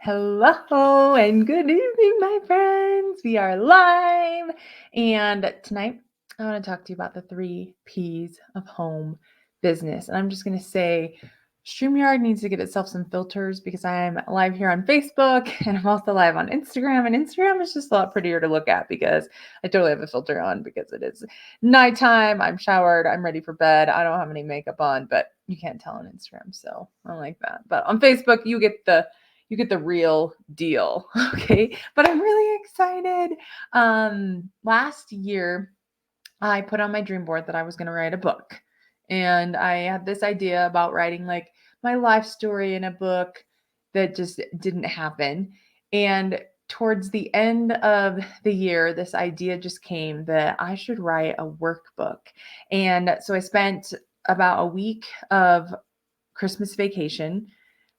Hello and good evening, my friends. We are live. And tonight, I want to talk to you about the three P's of home business. And I'm just going to say, StreamYard needs to get itself some filters because I'm live here on Facebook and I'm also live on Instagram. And Instagram is just a lot prettier to look at because I totally have a filter on because it is nighttime. I'm showered. I'm ready for bed. I don't have any makeup on, but you can't tell on Instagram. So I like that. But on Facebook, you get the real deal. Okay. But I'm really excited. Last year, I put on my dream board that I was going to write a book. And I had this idea about writing like my life story in a book that just didn't happen. And towards the end of the year, this idea just came that I should write a workbook. And so I spent about a week of Christmas vacation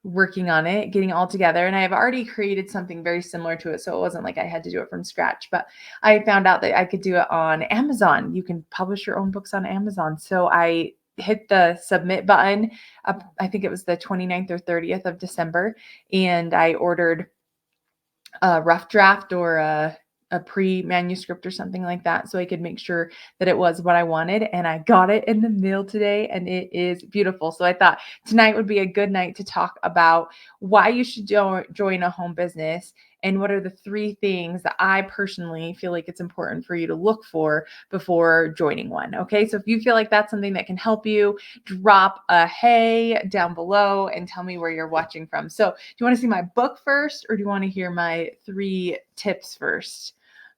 working on it, getting it all together. And I have already created something very similar to it. So it wasn't like I had to do it from scratch, but I found out that I could do it on Amazon. You can publish your own books on Amazon. So I hit the submit button. I think it was the 29th or 30th of December. And I ordered a rough draft or a pre-manuscript or something like that so I could make sure that it was what I wanted. And I got it in the mail today and it is beautiful. So I thought tonight would be a good night to talk about why you should join a home business and what are the three things that I personally feel like it's important for you to look for before joining one. Okay. So if you feel like that's something that can help you, drop a hey down below and tell me where you're watching from. So do you want to see my book first or do you want to hear my three tips first?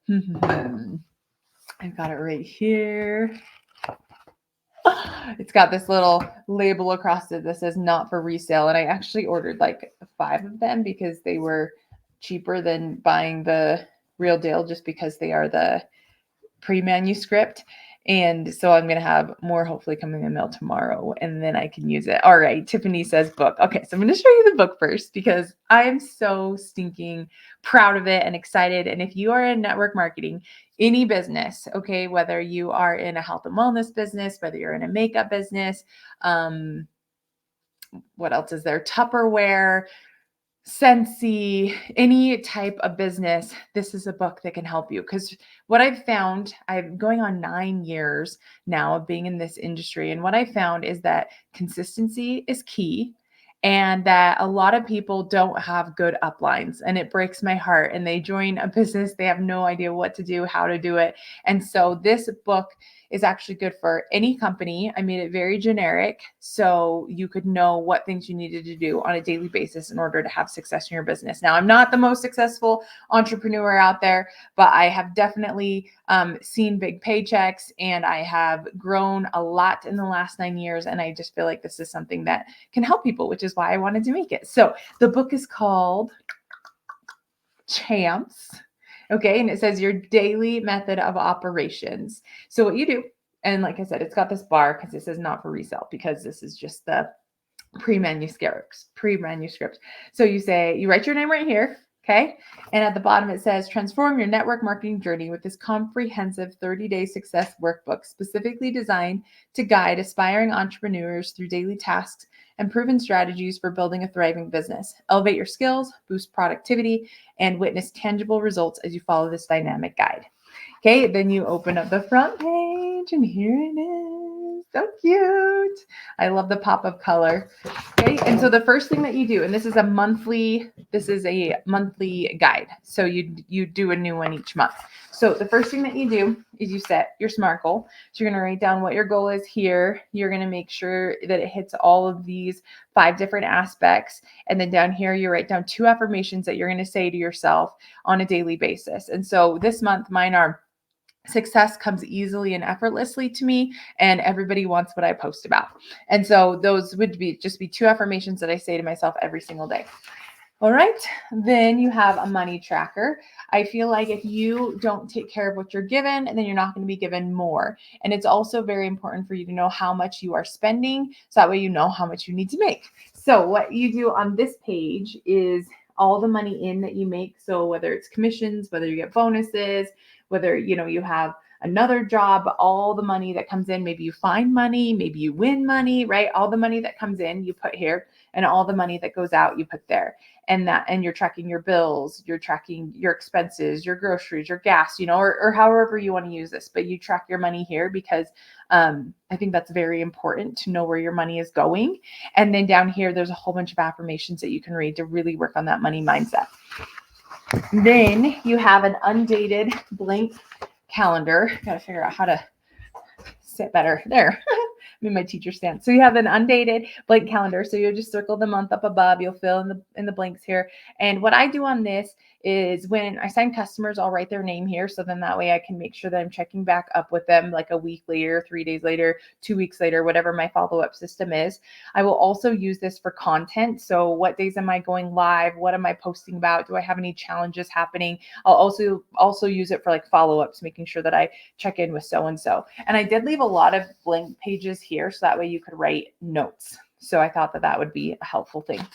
I've got it right here. It's got this little label across it that says not for resale. And I actually ordered like 5 of them because they were cheaper than buying the real deal just because they are the pre-manuscript. And so I'm going to have more hopefully coming in the mail tomorrow and then I can use it. All right. Tiffany says book. Okay. So I'm going to show you the book first because I am so stinking proud of it and excited. And if you are in network marketing, any business, okay, whether you are in a health and wellness business, whether you're in a makeup business, what else is there? Tupperware, Scentsy, any type of business, this is a book that can help you. Because what I've found, I'm going on 9 years now of being in this industry. And what I found is that consistency is key and that a lot of people don't have good uplines. And it breaks my heart. And they join a business, they have no idea what to do, how to do it. And so this book is actually good for any company. I made it very generic so you could know what things you needed to do on a daily basis in order to have success in your business. Now, I'm not the most successful entrepreneur out there, but I have definitely seen big paychecks and I have grown a lot in the last 9 years. And I just feel like this is something that can help people, which is why I wanted to make it. So the book is called Champs. Okay. And it says your daily method of operations. So what you do, and like I said, it's got this bar because it says not for resale because this is just the pre-manuscript. So you write your name right here. Okay. And at the bottom, it says transform your network marketing journey with this comprehensive 30-day success workbook specifically designed to guide aspiring entrepreneurs through daily tasks and proven strategies for building a thriving business. Elevate your skills, boost productivity, and witness tangible results as you follow this dynamic guide. Okay, then you open up the front page and here it is. So cute. I love the pop of color. Okay, and so the first thing that you do, and this is a monthly guide. So you do a new one each month. So the first thing that you do is you set your SMART goal. So you're going to write down what your goal is here. You're going to make sure that it hits all of these 5 different aspects. And then down here, you write down 2 affirmations that you're going to say to yourself on a daily basis. And so this month, mine are success comes easily and effortlessly to me, and everybody wants what I post about. And so those would be 2 affirmations that I say to myself every single day. All right, then you have a money tracker. I feel like if you don't take care of what you're given, then you're not going to be given more. And it's also very important for you to know how much you are spending, so that way you know how much you need to make. So what you do on this page is all the money in that you make. So whether it's commissions, whether you get bonuses, whether you have another job, all the money that comes in, maybe you find money, maybe you win money, right? All the money that comes in, you put here. and all the money that goes out you put there. And you're tracking your bills, you're tracking your expenses, your groceries, your gas, or however you want to use this, but you track your money here because I think that's very important to know where your money is going. And then down here, there's a whole bunch of affirmations that you can read to really work on that money mindset. Then you have an undated blank calendar. Got to figure out how to sit better there. I'm in my teacher stance. So you have an undated blank calendar. So you'll just circle the month up above. You'll fill in the blanks here. And what I do on this is when I sign customers, I'll write their name here. So then that way I can make sure that I'm checking back up with them like a week later, 3 days later, 2 weeks later, whatever my follow-up system is. I will also use this for content. So what days am I going live? What am I posting about? Do I have any challenges happening? I'll also use it for like follow-ups, making sure that I check in with so-and-so. And I did leave a lot of blank pages here so that way you could write notes. So I thought that would be a helpful thing.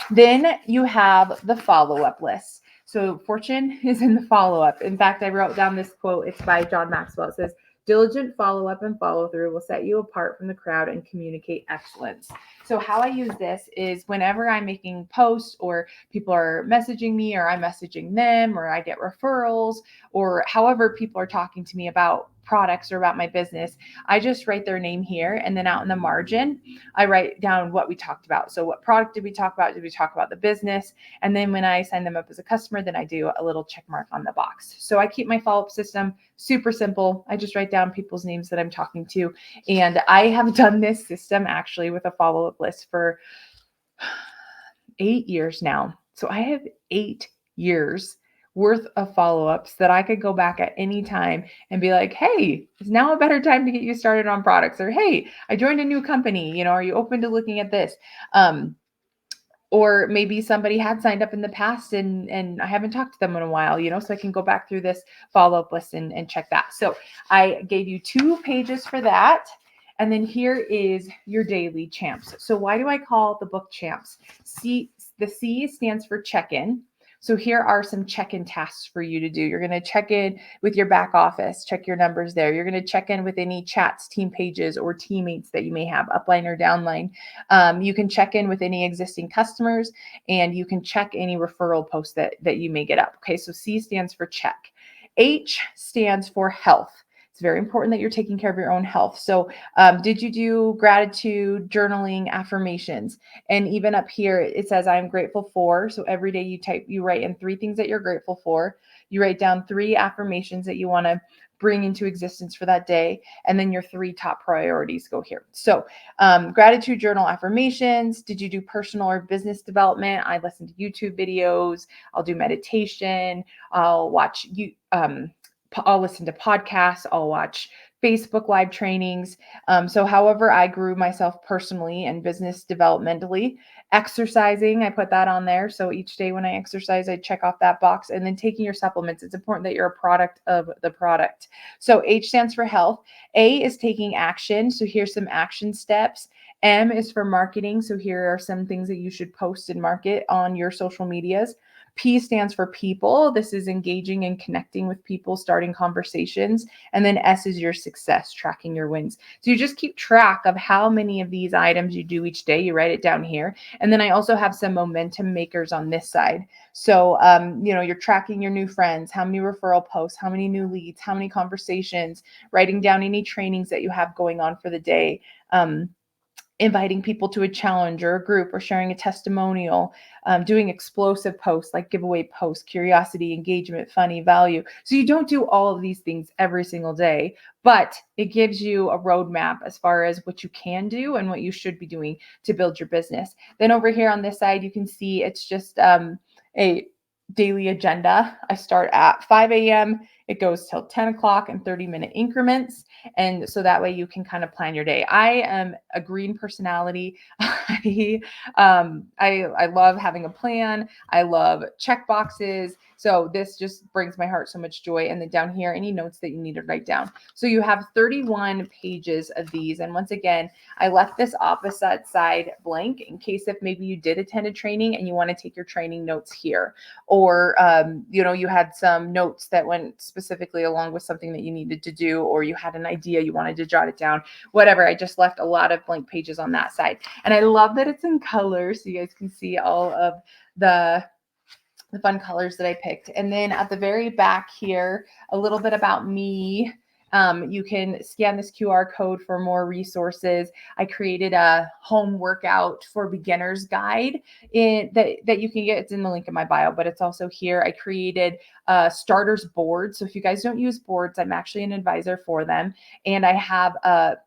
Then you have the follow-up list. So fortune is in the follow-up. In fact, I wrote down this quote. It's by John Maxwell. It says, diligent follow-up and follow-through will set you apart from the crowd and communicate excellence. So how I use this is whenever I'm making posts or people are messaging me or I'm messaging them or I get referrals or however people are talking to me about products or about my business, I just write their name here. And then out in the margin, I write down what we talked about. So what product did we talk about? Did we talk about the business? And then when I sign them up as a customer, then I do a little check mark on the box. So I keep my follow-up system super simple. I just write down people's names that I'm talking to. And I have done this system actually with a follow-up list for 8 years now. So I have 8 years worth of follow-ups that I could go back at any time and be like, hey, is now a better time to get you started on products? Or, hey, I joined a new company. Are you open to looking at this? Or maybe somebody had signed up in the past and I haven't talked to them in a while, so I can go back through this follow-up list and check that. So I gave you 2 pages for that. And then here is your daily champs. So why do I call the book champs? The C stands for check-in. So here are some check-in tasks for you to do. You're going to check in with your back office, check your numbers there. You're going to check in with any chats, team pages, or teammates that you may have, upline or downline. You can check in with any existing customers, and you can check any referral posts that you may get up. Okay, so C stands for check. H stands for health. It's very important that you're taking care of your own health. So did you do gratitude, journaling, affirmations? And even up here, it says, I'm grateful for. So every day you write in 3 things that you're grateful for. You write down 3 affirmations that you want to bring into existence for that day. And then your 3 top priorities go here. So gratitude, journal, affirmations. Did you do personal or business development? I listen to YouTube videos. I'll do meditation. I'll watch I'll listen to podcasts, I'll watch Facebook live trainings. So however I grew myself personally and business developmentally, exercising, I put that on there. So each day when I exercise, I check off that box. And then taking your supplements. It's important that you're a product of the product. So H stands for health. A is taking action. So here's some action steps. M is for marketing. So here are some things that you should post and market on your social medias. P stands for people. This is engaging and connecting with people, starting conversations. And then S is your success, tracking your wins. So you just keep track of how many of these items you do each day. You write it down here. And then I also have some momentum makers on this side. So, you're tracking your new friends, how many referral posts, how many new leads, how many conversations, writing down any trainings that you have going on for the day. Inviting people to a challenge or a group or sharing a testimonial, doing explosive posts like giveaway posts, curiosity, engagement, funny, value. So you don't do all of these things every single day, but it gives you a roadmap as far as what you can do and what you should be doing to build your business. Then over here on this side, you can see it's just a daily agenda. I start at 5 a.m. It goes till 10 o'clock in 30-minute increments. And so that way you can kind of plan your day. I am a green personality. I love having a plan. I love check boxes. So this just brings my heart so much joy. And then down here, any notes that you need to write down. So you have 31 pages of these. And once again, I left this opposite side blank in case if maybe you did attend a training and you want to take your training notes here. Or, you had some notes that went specifically specifically along with something that you needed to do, or you had an idea, you wanted to jot it down, whatever. I just left a lot of blank pages on that side. And I love that it's in color so you guys can see all of the fun colors that I picked. And then at the very back here, a little bit about me. You can scan this QR code for more resources. I created a home workout for beginners guide that you can get. It's in the link in my bio, but it's also here. I created a starters board. So if you guys don't use boards, I'm actually an advisor for them. And I have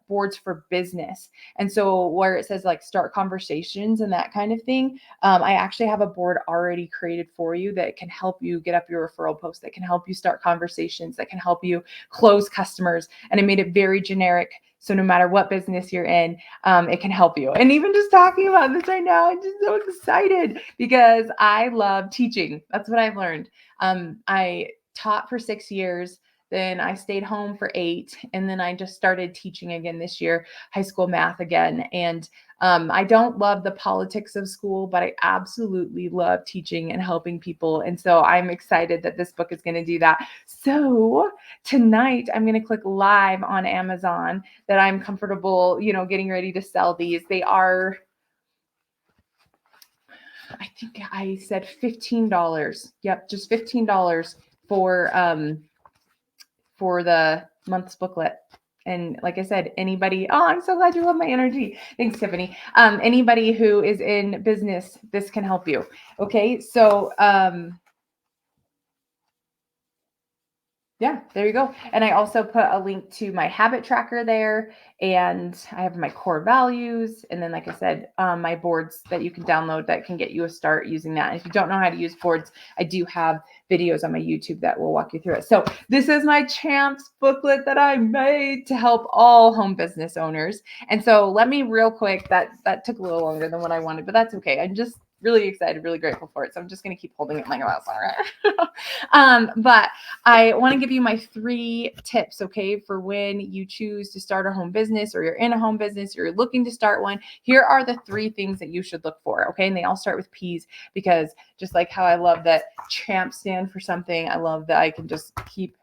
boards for business. And so where it says like start conversations and that kind of thing, I actually have a board already created for you that can help you get up your referral posts, that can help you start conversations, that can help you close customers. And I made it very generic. So no matter what business you're in, it can help you. And even just talking about this right now, I'm just so excited because I love teaching. That's what I've learned. I taught for 6 years. Then I stayed home for 8. And then I just started teaching again this year, high school math again. And I don't love the politics of school, but I absolutely love teaching and helping people. And so I'm excited that this book is going to do that. So tonight I'm going to click live on Amazon that I'm comfortable, getting ready to sell these. They are, I think I said $15. Yep, just $15 for the month's booklet. And like I said, anybody, I'm so glad you love my energy. Thanks, Tiffany. Anybody who is in business, this can help you. Okay. So, yeah, there you go. And I also put a link to my habit tracker there, and I have my core values. And then, like I said, my boards that you can download that can get you a start using that. And if you don't know how to use boards, I do have videos on my YouTube that will walk you through it. So this is my Champs booklet that I made to help all home business owners. And so let me real quick, that took a little longer than what I wanted, but that's okay. I'm just really excited, really grateful for it. So I'm just going to keep holding it in my mouth. All right. But I want to give you my 3 tips, okay, for when you choose to start a home business, or you're in a home business, or you're looking to start one. Here are the 3 things that you should look for, okay? And they all start with P's, because just like how I love that Champ stand for something, I love that I can just keep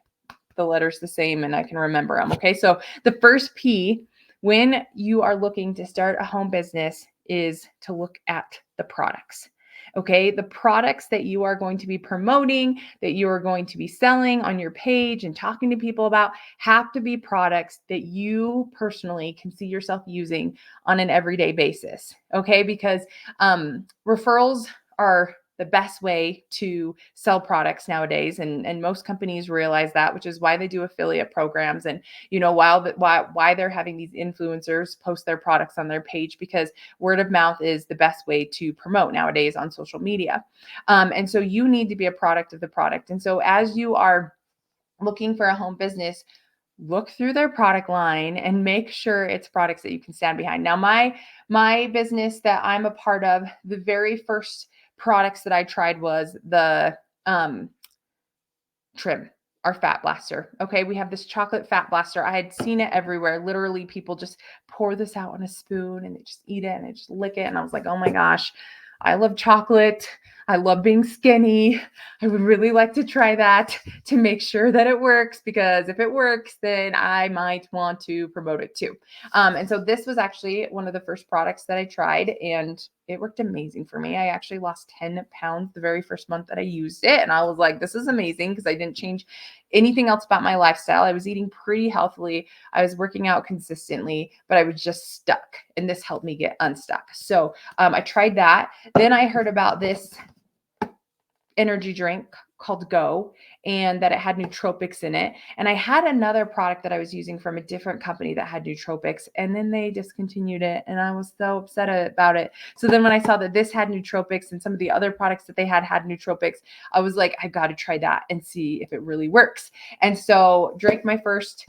the letters the same and I can remember them, okay? So the first P, when you are looking to start a home business, is to look at the products. Okay, the products that you are going to be promoting, that you are going to be selling on your page and talking to people about, have to be products that you personally can see yourself using on an everyday basis. Okay, because referrals are the best way to sell products nowadays, and most companies realize that, which is why they do affiliate programs, and why they're having these influencers post their products on their page, because word of mouth is the best way to promote nowadays on social media. And so you need to be a product of the product. And so as you are looking for a home business, look through their product line and make sure it's products that you can stand behind. Now, my business that I'm a part of, the very first products that I tried was the trim, our fat blaster. Okay, we have this chocolate fat blaster. I had seen it everywhere. Literally, people just pour this out on a spoon and they just eat it and they just lick it. And I was like, oh my gosh, I love chocolate. I love being skinny. I would really like to try that to make sure that it works, because if it works, then I might want to promote it too. And so this was actually one of the first products that I tried, and it worked amazing for me. I actually lost 10 pounds the very first month that I used it. And I was like, this is amazing, because I didn't change anything else about my lifestyle. I was eating pretty healthily. I was working out consistently, but I was just stuck. And this helped me get unstuck. So I tried that. Then I heard about this energy drink called Go, and that it had nootropics in it. And I had another product that I was using from a different company that had nootropics, and then they discontinued it, and I was so upset about it. So then when I saw that this had nootropics and some of the other products that they had nootropics, I was like, I got to try that and see if it really works. And so drank my first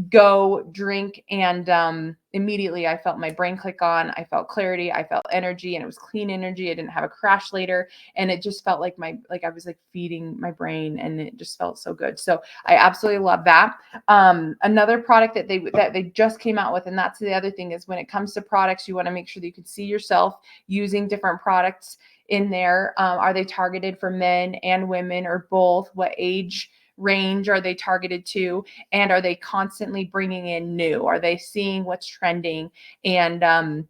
Go drink, and immediately I felt my brain click on. I felt clarity, I felt energy, and it was clean energy. I didn't have a crash later, and it just felt like I was like feeding my brain, and it just felt so good. So I absolutely love that. Another product that they just came out with, and that's the other thing, is when it comes to products, you want to make sure that you can see yourself using different products in there. Are they targeted for men and women, or both? What age range are they targeted to? And are they constantly bringing in new? Are they seeing what's trending and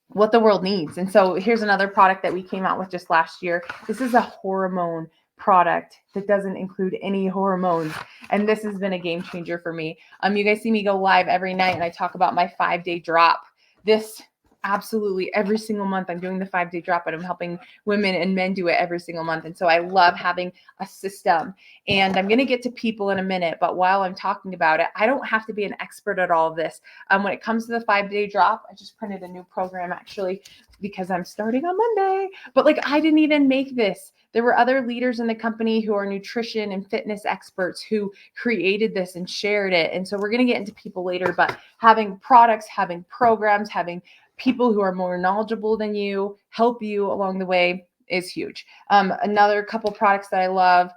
what the world needs? And so here's another product that we came out with just last year. This is a hormone product that doesn't include any hormones, and this has been a game changer for me. You guys see me go live every night and I talk about my 5-day drop. This absolutely every single month I'm doing the 5-day drop, and I'm helping women and men do it every single month. And so I love having a system, and I'm going to get to people in a minute, but while I'm talking about it, I don't have to be an expert at all of this. When it comes to the 5-day drop, I just printed a new program actually because I'm starting on Monday, but like I didn't even make this. There were other leaders in the company who are nutrition and fitness experts who created this and shared it. And so we're going to get into people later, but having products, having programs, having people who are more knowledgeable than you help you along the way is huge. Another couple products that I love,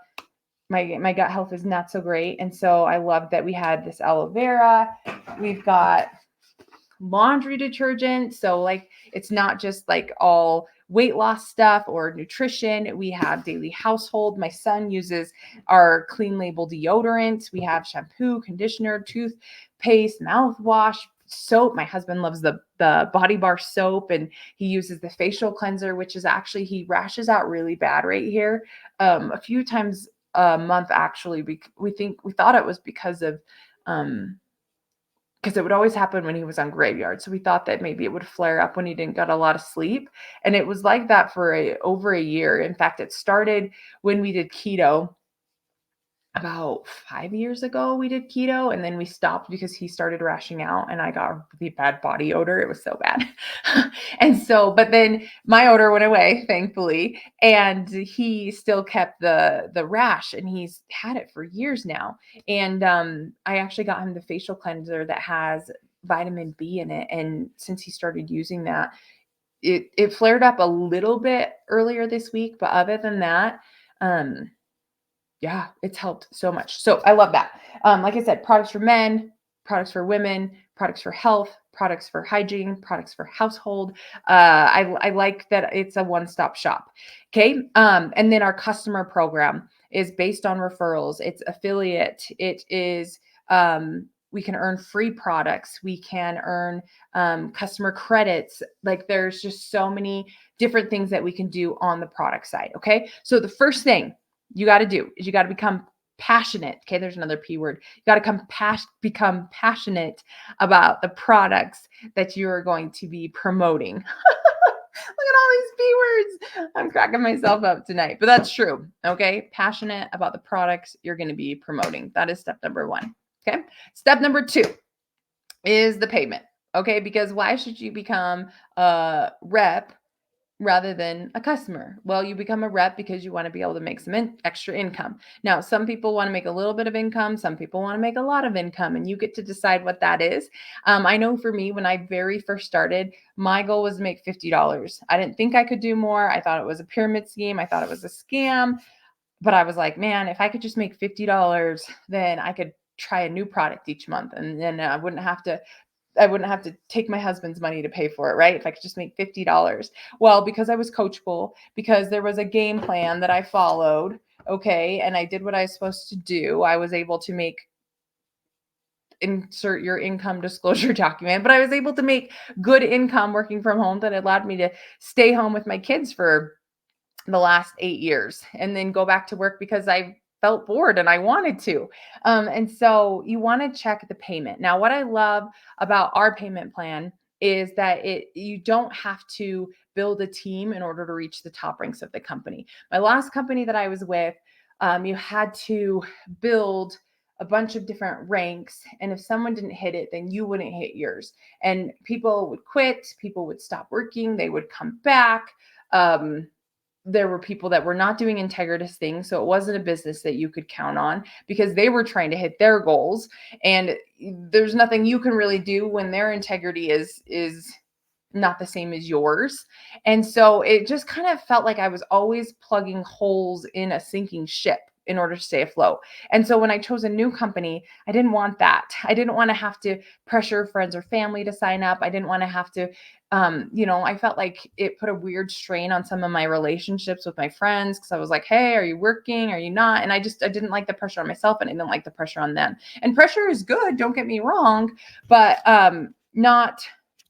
my gut health is not so great. And so I love that we had this aloe vera. We've got laundry detergent. So like, it's not just like all weight loss stuff or nutrition. We have daily household. My son uses our clean label deodorant. We have shampoo, conditioner, toothpaste, mouthwash, soap. My husband loves the Body Bar soap, and he uses the facial cleanser, which is actually, he rashes out really bad right here. A few times a month, actually. We thought it was because of, because it would always happen when he was on graveyard. So we thought that maybe it would flare up when he didn't get a lot of sleep. And it was like that for over a year. In fact, it started when we did keto. About 5 years ago, we did keto, and then we stopped because he started rashing out and I got a really bad body odor. It was so bad. And so, but then my odor went away, thankfully, and he still kept the rash, and he's had it for years now. And I actually got him the facial cleanser that has vitamin B in it. And since he started using that, it flared up a little bit earlier this week, but other than that, yeah, it's helped so much. So I love that. Like I said, products for men, products for women, products for health, products for hygiene, products for household. I like that it's a one-stop shop. Okay. And then our customer program is based on referrals. It's affiliate. It is, we can earn free products. We can earn customer credits. Like there's just so many different things that we can do on the product side. Okay. So the first thing you got to do is you got to become passionate. Okay, there's another P word. You got to become passionate about the products that you are going to be promoting. Look at all these P words. I'm cracking myself up tonight, but that's true. Okay, passionate about the products you're going to be promoting. That is step number 1. Okay, step number 2 is the payment. Okay, because why should you become a rep rather than a customer? Well, you become a rep because you want to be able to make some extra income. Now, some people want to make a little bit of income. Some people want to make a lot of income, and you get to decide what that is. I know for me, when I very first started, my goal was to make $50. I didn't think I could do more. I thought it was a pyramid scheme. I thought it was a scam, but I was like, man, if I could just make $50, then I could try a new product each month, and then I wouldn't have to take my husband's money to pay for it, right? If I could just make $50. Well, because I was coachable, because there was a game plan that I followed, okay, and I did what I was supposed to do, I was able to insert your income disclosure document, but I was able to make good income working from home that allowed me to stay home with my kids for the last 8 years and then go back to work because I felt bored and I wanted to. And so you want to check the payment. Now, what I love about our payment plan is that you don't have to build a team in order to reach the top ranks of the company. My last company that I was with, you had to build a bunch of different ranks. And if someone didn't hit it, then you wouldn't hit yours. And people would quit, people would stop working, they would come back. There were people that were not doing integritous things. So it wasn't a business that you could count on because they were trying to hit their goals. And there's nothing you can really do when their integrity is not the same as yours. And so it just kind of felt like I was always plugging holes in a sinking ship. in order to stay afloat. And so when I chose a new company, I didn't want that. I didn't want to have to pressure friends or family to sign up. I didn't want to have to, I felt like it put a weird strain on some of my relationships with my friends because I was like, hey, are you working? Are you not? And I didn't like the pressure on myself and I didn't like the pressure on them. And pressure is good, don't get me wrong, but not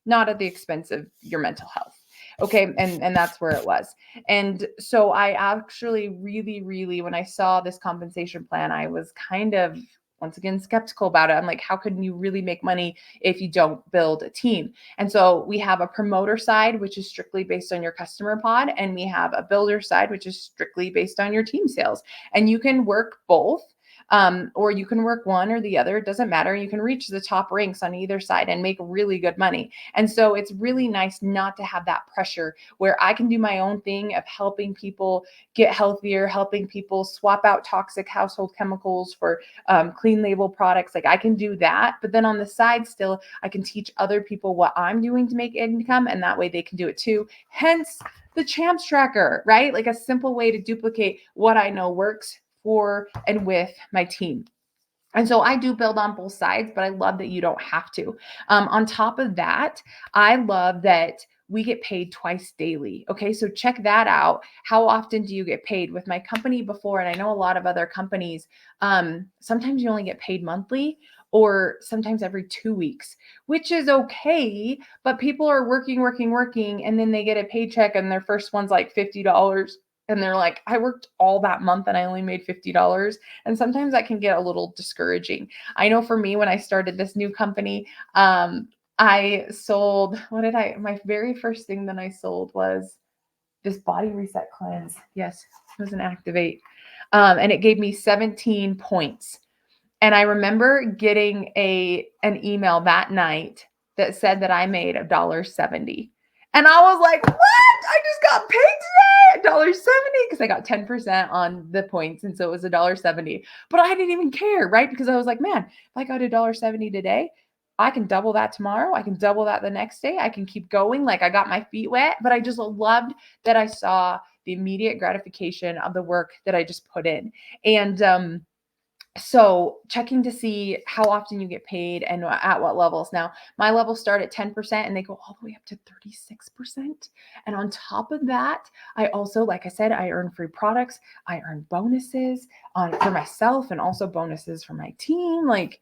at the expense of your mental health. Okay. And that's where it was. And so I actually really, when I saw this compensation plan, I was kind of, once again, skeptical about it. I'm like, how can you really make money if you don't build a team? And so we have a promoter side, which is strictly based on your customer pod, and we have a builder side, which is strictly based on your team sales. And you can work both. Or you can work one or the other. It doesn't matter. You can reach the top ranks on either side and make really good money. And so it's really nice not to have that pressure where I can do my own thing of helping people get healthier, helping people swap out toxic household chemicals for clean label products. Like I can do that. But then on the side, still, I can teach other people what I'm doing to make income. And that way they can do it too. Hence the Champs Tracker, right? Like a simple way to duplicate what I know works for and with my team. And so I do build on both sides, but I love that you don't have to. On top of that, I love that we get paid twice daily. Okay, so check that out. How often do you get paid? With my company before, and I know a lot of other companies, sometimes you only get paid monthly or sometimes every 2 weeks, which is okay. But people are working, and then they get a paycheck and their first one's like $50. And they're like, I worked all that month and I only made $50. And sometimes that can get a little discouraging. I know for me, when I started this new company, I sold, my very first thing that I sold was this body reset cleanse. Yes, it was an Activate. And it gave me 17 points. And I remember getting an email that night that said that I made $1.70. And I was like, what? I just got paid today $1.70 because I got 10% on the points. And so it was $1.70. But I didn't even care, right? Because I was like, man, if I got $1.70 today, I can double that tomorrow. I can double that the next day. I can keep going. Like I got my feet wet. But I just loved that I saw the immediate gratification of the work that I just put in. And so checking to see how often you get paid and at what levels. Now, my levels start at 10% and they go all the way up to 36%. And on top of that, I also, like I said, I earn free products. I earn bonuses for myself and also bonuses for my team. Like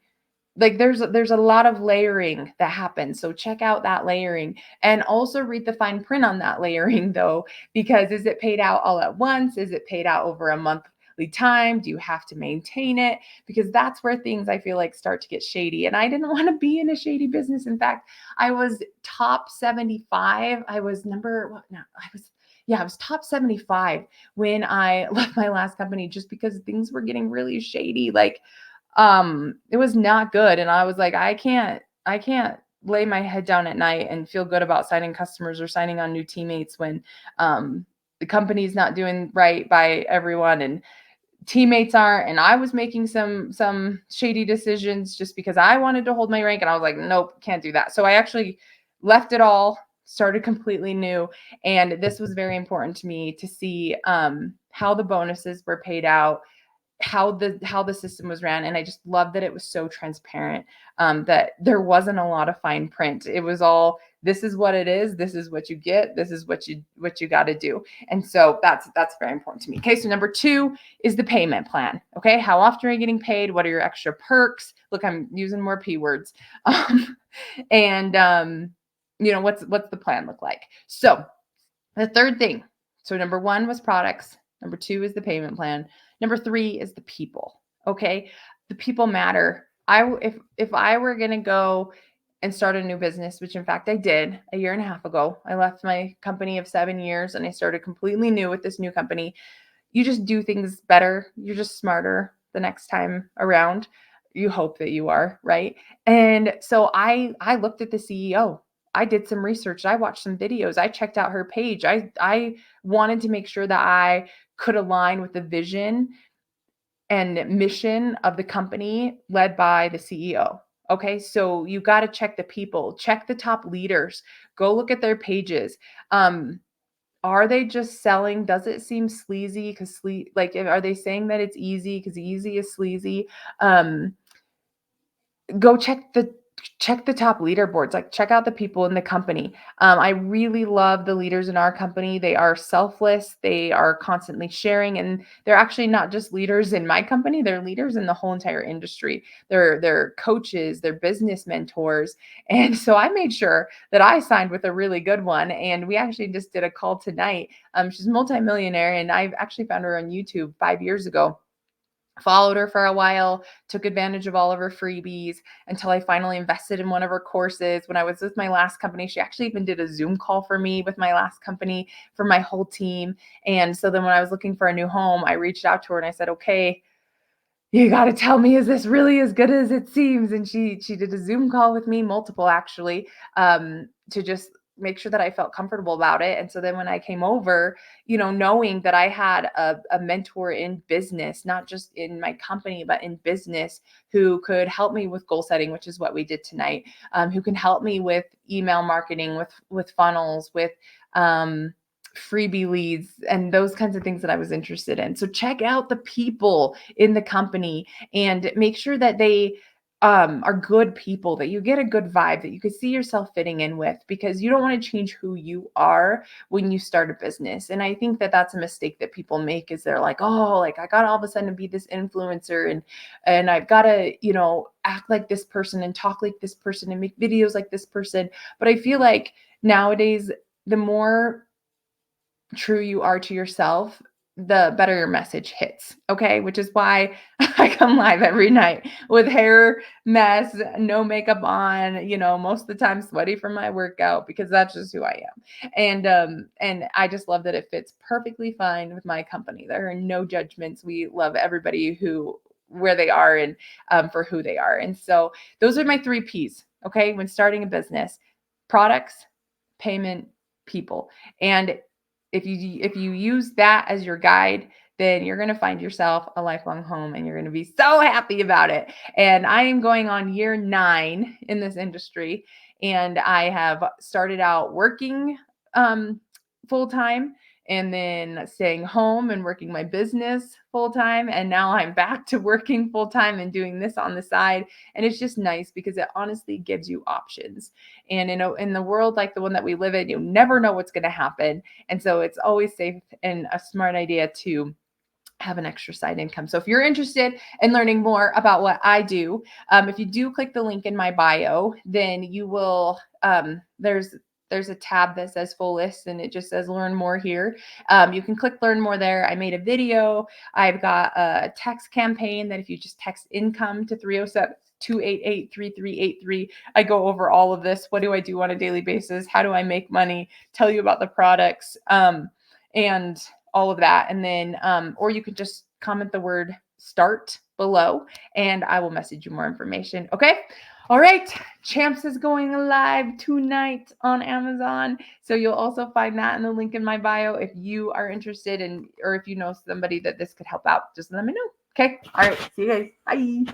there's a lot of layering that happens. So check out that layering and also read the fine print on that layering though, because is it paid out all at once? Is it paid out over a monthly time? Do you have to maintain it? Because that's where things I feel like start to get shady. And I didn't want to be in a shady business. In fact, I was top 75. I was I was top 75 when I left my last company just because things were getting really shady. Like it was not good. And I was like, I can't lay my head down at night and feel good about signing customers or signing on new teammates when the company's not doing right by everyone and teammates aren't. And I was making some shady decisions just because I wanted to hold my rank. And I was like, nope, can't do that. So I actually left it all, started completely new. And this was very important to me to see how the bonuses were paid out, how the system was ran. And I just loved that it was so transparent, that there wasn't a lot of fine print. It was all, this is what it is, this is what you get, this is what you got to do. And so that's very important to me. Okay, so number 2 is the payment plan. Okay, how often are you getting paid? What are your extra perks? Look, I'm using more P words. And what's the plan look like? So the third thing, so number 1 was products, number 2 is the payment plan, number 3 is the people. Okay, the people matter. If I were going to go and start a new business, which in fact I did a year and a half ago, I left my company of 7 years and I started completely new with this new company. You just do things better. You're just smarter the next time around. You hope that you are, right? And so I looked at the CEO. I did some research. I watched some videos. I checked out her page. I wanted to make sure that I could align with the vision and mission of the company led by the CEO. Okay, so you got to check the people, check the top leaders, go look at their pages. are they just selling? Does it seem sleazy? Because are they saying that it's easy? Because easy is sleazy. Um, Go check the top leaderboards, like, check out the people in the company. I really love the leaders in our company. They are selfless, they are constantly sharing, and they're actually not just leaders in my company, they're leaders in the whole entire industry. They're coaches, they're business mentors, and so I made sure that I signed with a really good one, and we actually just did a call tonight. She's multimillionaire, and I've actually found her on YouTube 5 years ago, followed her for a while, took advantage of all of her freebies until I finally invested in one of her courses. When I was with my last company, she actually even did a Zoom call for me with my last company for my whole team. And so then when I was looking for a new home, I reached out to her and I said, okay, you got to tell me, is this really as good as it seems? And she did a Zoom call with me, multiple actually, to just make sure that I felt comfortable about it. And so then when I came over, knowing that I had a mentor in business, not just in my company, but in business, who could help me with goal setting, which is what we did tonight, who can help me with email marketing, with funnels, with freebie leads, and those kinds of things that I was interested in. So check out the people in the company and make sure that they are good people, that you get a good vibe, that you could see yourself fitting in with, because you don't want to change who you are when you start a business. And I think that that's a mistake that people make, is they're like, oh, like, I got to all of a sudden be this influencer, and I've got to, act like this person and talk like this person and make videos like this person. But I feel like nowadays, the more true you are to yourself, the better your message hits. Okay. Which is why I come live every night with hair mess, no makeup on, most of the time sweaty from my workout, because that's just who I am. And I just love that it fits perfectly fine with my company. There are no judgments. We love everybody where they are, and for who they are. And so those are my 3 P's. Okay. When starting a business: products, payment, people. And if you use that as your guide, then you're going to find yourself a lifelong home, and you're going to be so happy about it. And I am going on year 9 in this industry, and I have started out working full time, and then staying home and working my business full time, and now I'm back to working full time and doing this on the side. And it's just nice because it honestly gives you options. And in the world like the one that we live in, you never know what's going to happen, and so it's always safe and a smart idea to have an extra side income. So if you're interested in learning more about what I do, if you do click the link in my bio, then you will, there's a tab that says full list, and it just says learn more here. You can click learn more there. I made a video. I've got a text campaign that if you just text income to 307 288 3383, I go over all of this. What do I do on a daily basis? How do I make money? Tell you about the products. And all of that. And then, or you could just comment the word start below, and I will message you more information. Okay. All right. Champs is going live tonight on Amazon. So you'll also find that in the link in my bio. If you are interested in, or if you know somebody that this could help out, just let me know. Okay. All right. See you guys. Bye.